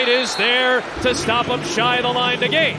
point is there to stop them shy of the line to gain.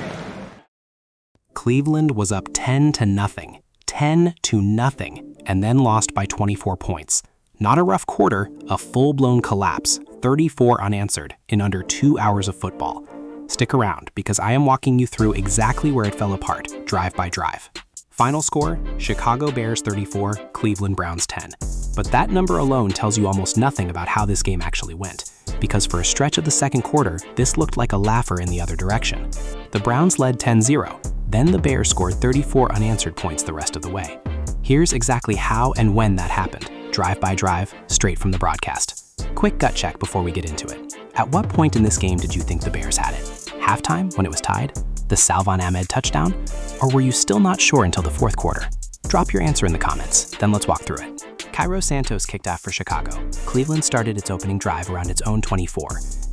Cleveland was up 10-0, 10-0, and then lost by 24 points. Not a rough quarter, a full-blown collapse, 34 unanswered in under 2 hours of football. Stick around, because I am walking you through exactly where it fell apart, drive by drive. Final score, Chicago Bears 34, Cleveland Browns 10. But that number alone tells you almost nothing about how this game actually went, because for a stretch of the second quarter, this looked like a laugher in the other direction. The Browns led 10-0, then the Bears scored 34 unanswered points the rest of the way. Here's exactly how and when that happened, drive by drive, straight from the broadcast. Quick gut check before we get into it. At what point in this game did you think the Bears had it? Halftime, when it was tied? The Salvon Ahmed touchdown? Or were you still not sure until the fourth quarter? Drop your answer in the comments, then let's walk through it. Shedeur Sanders kicked off for Chicago. Cleveland started its opening drive around its own 24,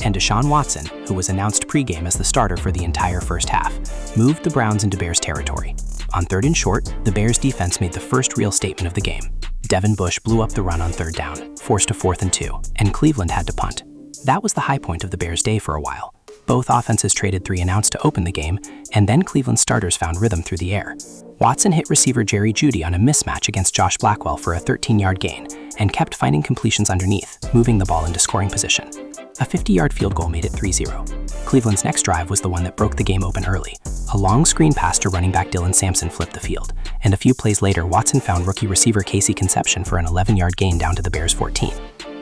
and Deshaun Watson, who was announced pregame as the starter for the entire first half, moved the Browns into Bears territory. On 3rd and short, the Bears defense made the first real statement of the game. Devin Bush blew up the run on 3rd down, forced a 4th and 2, and Cleveland had to punt. That was the high point of the Bears' day for a while. Both offenses traded 3 and outs to open the game, and then Cleveland starters found rhythm through the air. Watson hit receiver Jerry Jeudy on a mismatch against Josh Blackwell for a 13-yard gain, and kept finding completions underneath, moving the ball into scoring position. A 50-yard field goal made it 3-0. Cleveland's next drive was the one that broke the game open early. A long screen pass to running back Dylan Sampson flipped the field, and a few plays later Watson found rookie receiver Casey Conception for an 11-yard gain down to the Bears' 14.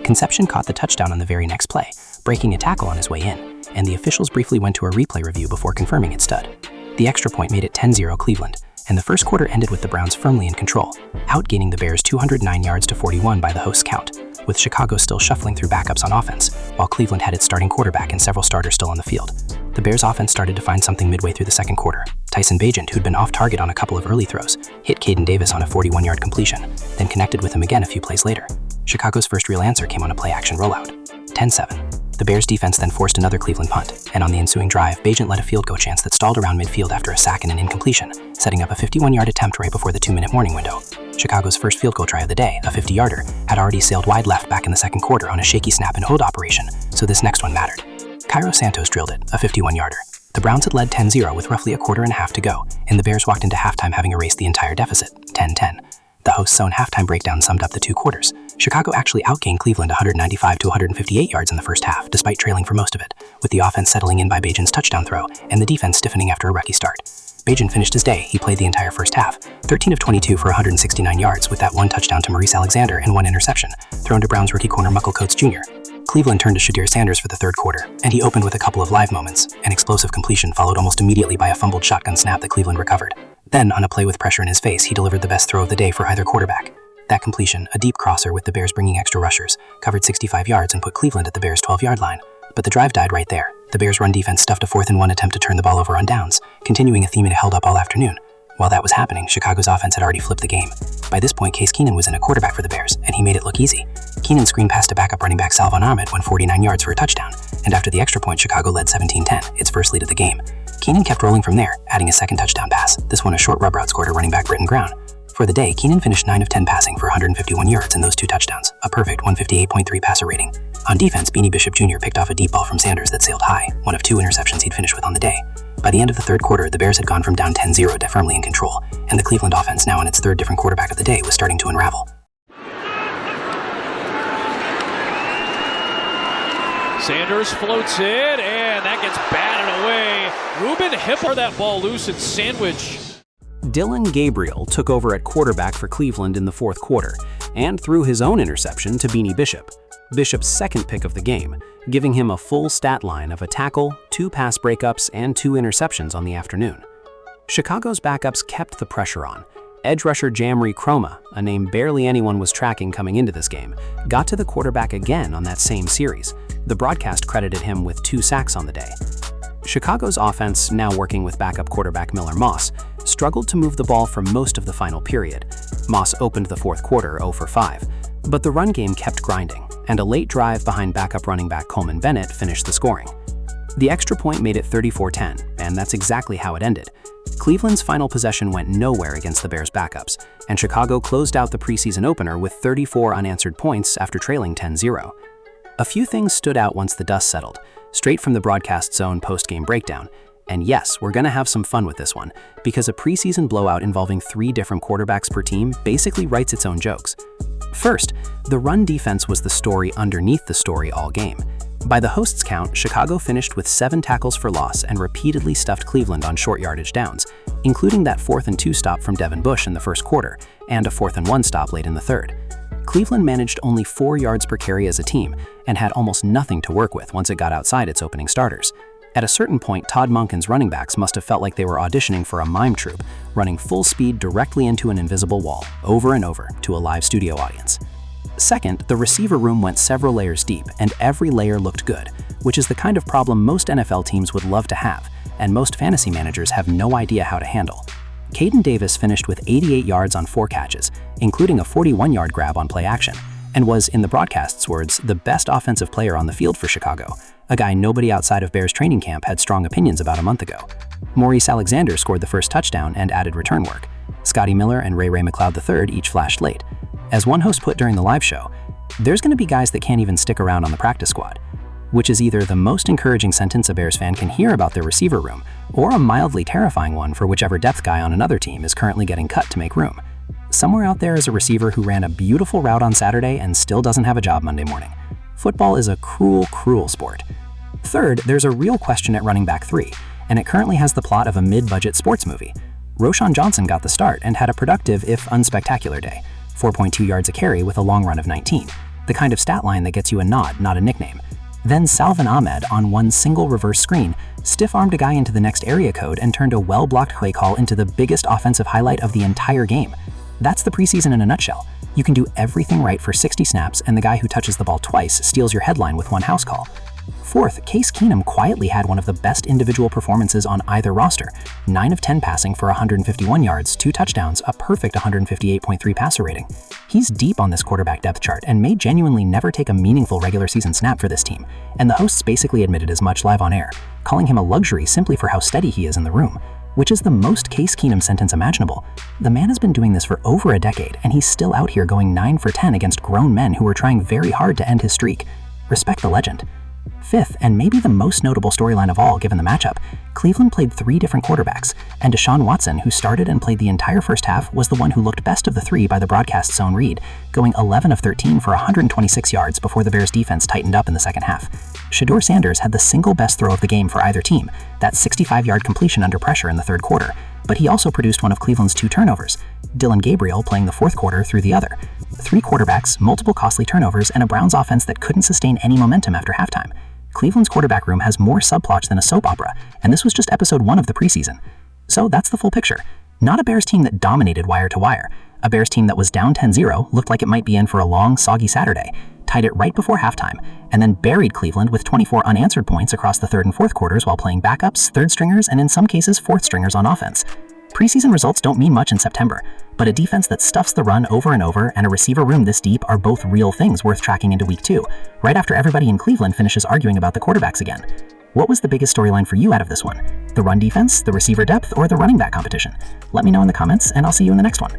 Conception caught the touchdown on the very next play, breaking a tackle on his way in, and the officials briefly went to a replay review before confirming it stud. The extra point made it 10-0 Cleveland, and the first quarter ended with the Browns firmly in control, outgaining the Bears 209 yards to 41 by the host's count, with Chicago still shuffling through backups on offense, while Cleveland had its starting quarterback and several starters still on the field. The Bears' offense started to find something midway through the second quarter. Tyson Bagent, who'd been off target on a couple of early throws, hit Caden Davis on a 41-yard completion, then connected with him again a few plays later. Chicago's first real answer came on a play-action rollout. 10-7. The Bears' defense then forced another Cleveland punt, and on the ensuing drive, Bagent led a field goal chance that stalled around midfield after a sack and an incompletion, setting up a 51-yard attempt right before the 2-minute warning window. Chicago's first field goal try of the day, a 50-yarder, had already sailed wide left back in the second quarter on a shaky snap and hold operation, so this next one mattered. Shedeur Sanders drilled it, a 51-yarder. The Browns had led 10-0 with roughly a quarter and a half to go, and the Bears walked into halftime having erased the entire deficit, 10-10. The host's own halftime breakdown summed up the 2 quarters. Chicago actually outgained Cleveland 195 to 158 yards in the first half, despite trailing for most of it, with the offense settling in by Bagent's touchdown throw and the defense stiffening after a rocky start. Bagent finished his day. He played the entire first half, 13 of 22 for 169 yards, with that 1 touchdown to Maurice Alexander and 1 interception, thrown to Browns rookie corner Muckle Coates Jr. Cleveland turned to Shedeur Sanders for the third quarter, and he opened with a couple of live moments. An explosive completion followed almost immediately by a fumbled shotgun snap that Cleveland recovered. Then, on a play with pressure in his face, he delivered the best throw of the day for either quarterback. That completion, a deep crosser with the Bears bringing extra rushers, covered 65 yards and put Cleveland at the Bears' 12-yard line. But the drive died right there. The Bears' run defense stuffed a 4th and 1 attempt to turn the ball over on downs, continuing a theme it held up all afternoon. While that was happening, Chicago's offense had already flipped the game. By this point, Keenum was in a quarterback for the Bears, and he made it look easy. Keenum screen passed to backup running back Salvon Ahmed went 49 yards for a touchdown, and after the extra point, Chicago led 17-10, its first lead of the game. Keenum kept rolling from there, adding a second touchdown pass. This one a short rub route score to running back Britton Brown. For the day, Keenum finished 9 of 10 passing for 151 yards and those 2 touchdowns, a perfect 158.3 passer rating. On defense, Beanie Bishop Jr. picked off a deep ball from Sanders that sailed high, one of 2 interceptions he'd finished with on the day. By the end of the third quarter, the Bears had gone from down 10-0 to firmly in control, and the Cleveland offense, now on its third different quarterback of the day, was starting to unravel. Sanders floats it, and that gets batted away. Ruben Hipper that ball loose and sandwich. Dylan Gabriel took over at quarterback for Cleveland in the fourth quarter and threw his own interception to Beanie Bishop, Bishop's second pick of the game, giving him a full stat line of a tackle, 2 pass breakups, and 2 interceptions on the afternoon. Chicago's backups kept the pressure on. Edge rusher Jamri Chroma, a name barely anyone was tracking coming into this game, got to the quarterback again on that same series. The broadcast credited him with 2 sacks on the day. Chicago's offense, now working with backup quarterback Miller Moss, struggled to move the ball for most of the final period. Moss opened the fourth quarter 0 for 5, but the run game kept grinding, and a late drive behind backup running back Coleman Bennett finished the scoring. The extra point made it 34-10, and that's exactly how it ended. Cleveland's final possession went nowhere against the Bears' backups, and Chicago closed out the preseason opener with 34 unanswered points after trailing 10-0. A few things stood out once the dust settled. straight from the Broadcast Zone post-game breakdown. And yes, we're gonna have some fun with this one, because a preseason blowout involving 3 different quarterbacks per team basically writes its own jokes. First, the run defense was the story underneath the story all game. By the hosts' count, Chicago finished with 7 tackles for loss and repeatedly stuffed Cleveland on short yardage downs, including that 4th and 2 stop from Devin Bush in the first quarter, and a 4th and 1 stop late in the third. Cleveland managed only 4 yards per carry as a team, and had almost nothing to work with once it got outside its opening starters. At a certain point, Todd Monken's running backs must have felt like they were auditioning for a mime troupe, running full speed directly into an invisible wall, over and over, to a live studio audience. Second, the receiver room went several layers deep, and every layer looked good, which is the kind of problem most NFL teams would love to have, and most fantasy managers have no idea how to handle. Caden Davis finished with 88 yards on 4 catches, including a 41-yard grab on play action, and was, in the broadcast's words, the best offensive player on the field for Chicago, a guy nobody outside of Bears training camp had strong opinions about a month ago. Maurice Alexander scored the first touchdown and added return work. Scotty Miller and Ray McLeod III each flashed late. As one host put during the live show, there's going to be guys that can't even stick around on the practice squad, which is either the most encouraging sentence a Bears fan can hear about their receiver room, or a mildly terrifying one for whichever depth guy on another team is currently getting cut to make room. Somewhere out there is a receiver who ran a beautiful route on Saturday and still doesn't have a job Monday morning. Football is a cruel, cruel sport. Third, there's a real question at running back 3, and it currently has the plot of a mid-budget sports movie. Roschon Johnson got the start and had a productive, if unspectacular, day. 4.2 yards a carry with a long run of 19, the kind of stat line that gets you a nod, not a nickname. Then Salvon Ahmed, on one single reverse screen, stiff-armed a guy into the next area code and turned a well-blocked play call into the biggest offensive highlight of the entire game. That's the preseason in a nutshell. You can do everything right for 60 snaps, and the guy who touches the ball twice steals your headline with one house call. Fourth, Case Keenum quietly had one of the best individual performances on either roster. 9 of 10 passing for 151 yards, 2 touchdowns, a perfect 158.3 passer rating. He's deep on this quarterback depth chart and may genuinely never take a meaningful regular season snap for this team, and the hosts basically admitted as much live on air, calling him a luxury simply for how steady he is in the room, which is the most Case Keenum sentence imaginable. The man has been doing this for over a decade, and he's still out here going 9 for 10 against grown men who are trying very hard to end his streak. Respect the legend. Fifth, and maybe the most notable storyline of all given the matchup, Cleveland played 3 different quarterbacks, and Deshaun Watson, who started and played the entire first half, was the one who looked best of the 3 by the broadcast zone read, going 11 of 13 for 126 yards before the Bears defense tightened up in the second half. Shedeur Sanders had the single best throw of the game for either team, that 65-yard completion under pressure in the third quarter, but he also produced one of Cleveland's 2 turnovers, Dylan Gabriel playing the fourth quarter through the other. 3 quarterbacks, multiple costly turnovers, and a Browns offense that couldn't sustain any momentum after halftime. Cleveland's quarterback room has more subplots than a soap opera, and this was just episode 1 of the preseason. So that's the full picture. Not a Bears team that dominated wire to wire. A Bears team that was down 10-0, looked like it might be in for a long, soggy Saturday, tied it right before halftime, and then buried Cleveland with 24 unanswered points across the third and fourth quarters while playing backups, third stringers, and in some cases fourth stringers on offense. Preseason results don't mean much in September, but a defense that stuffs the run over and over and a receiver room this deep are both real things worth tracking into week 2, right after everybody in Cleveland finishes arguing about the quarterbacks again. What was the biggest storyline for you out of this one? The run defense, the receiver depth, or the running back competition? Let me know in the comments, and I'll see you in the next one.